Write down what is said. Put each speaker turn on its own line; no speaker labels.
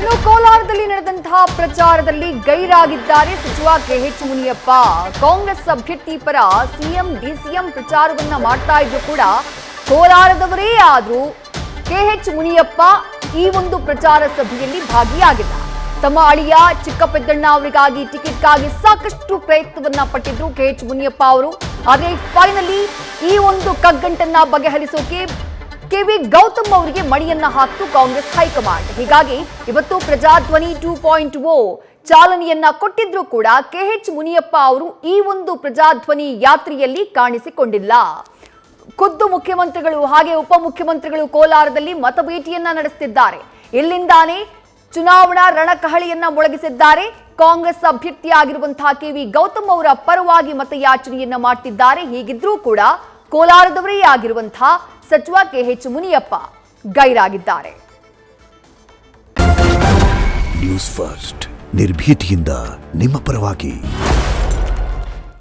ಇನ್ನು ಕೋಲಾರದಲ್ಲಿ ನಡೆದಂತಹ ಪ್ರಚಾರದಲ್ಲಿ ಗೈರಾಗಿದ್ದಾರೆ ಸಚಿವ ಕೆಎಚ್ ಮುನಿಯಪ್ಪ. ಕಾಂಗ್ರೆಸ್ ಅಭ್ಯರ್ಥಿ ಪರ ಸಿಎಂ ಡಿಸಿಎಂ ಪ್ರಚಾರವನ್ನ ಮಾಡ್ತಾ ಇದ್ರು ಕೂಡ ಕೋಲಾರದವರೇ ಆದ್ರೂ ಕೆಎಚ್ ಮುನಿಯಪ್ಪ ಈ ಒಂದು ಪ್ರಚಾರ ಸಭೆಯಲ್ಲಿ ಭಾಗಿಯಾಗಿಲ್ಲ. ತಮ್ಮ ಅಳಿಯ ಚಿಕ್ಕಪೆದ್ದಣ್ಣ ಅವರಿಗಾಗಿ ಟಿಕೆಟ್ಗಾಗಿ ಸಾಕಷ್ಟು ಪ್ರಯತ್ನವನ್ನ ಪಟ್ಟಿದ್ರು ಕೆಎಚ್ ಮುನಿಯಪ್ಪ ಅವರು. ಆದರೆ ಫೈನಲಿ ಈ ಒಂದು ಕಗ್ಗಂಟನ್ನ ಬಗೆಹರಿಸೋಕೆ ಕೆವಿ ಗೌತಮ್ ಅವರಿಗೆ ಮಣಿಯನ್ನ ಹಾಕಿತು ಕಾಂಗ್ರೆಸ್ ಹೈಕಮಾಂಡ್. ಹೀಗಾಗಿ ಇವತ್ತು ಪ್ರಜಾಧ್ವನಿ 2.0 ಚಾಲನೆಯನ್ನ ಕೊಟ್ಟಿದ್ರು ಕೂಡ ಕೆಎಚ್ ಮುನಿಯಪ್ಪ ಅವರು ಈ ಒಂದು ಪ್ರಜಾಧ್ವನಿ ಯಾತ್ರೆಯಲ್ಲಿ ಕಾಣಿಸಿಕೊಂಡಿಲ್ಲ. ಖುದ್ದು ಮುಖ್ಯಮಂತ್ರಿಗಳು ಹಾಗೆ ಉಪಮುಖ್ಯಮಂತ್ರಿಗಳು ಕೋಲಾರದಲ್ಲಿ ಮತಭೇಟಿಯನ್ನ ನಡೆಸುತ್ತಿದ್ದಾರೆ. ಇಲ್ಲಿಂದಾನೇ ಚುನಾವಣಾ ರಣಕಹಳಿಯನ್ನ ಮೊಳಗಿಸಿದ್ದಾರೆ. ಕಾಂಗ್ರೆಸ್ ಅಭ್ಯರ್ಥಿಯಾಗಿರುವಂತಹ ಕೆವಿ ಗೌತಮ್ ಅವರ ಪರವಾಗಿ ಮತಯಾಚನೆಯನ್ನ ಮಾಡ್ತಿದ್ದಾರೆ. ಹೀಗಿದ್ರೂ ಕೂಡ ಕೋಲಾರದವರೇ ಆಗಿರುವಂತಹ ಸಚಿವ ಕೆಎಚ್ ಮುನಿಯಪ್ಪ ಗೈರಾಗಿದ್ದಾರೆ.
ನ್ಯೂಸ್ ಫಸ್ಟ್ ನಿರ್ಭೀತಿಯಿಂದ ನಿಮ್ಮ ಪರವಾಗಿ.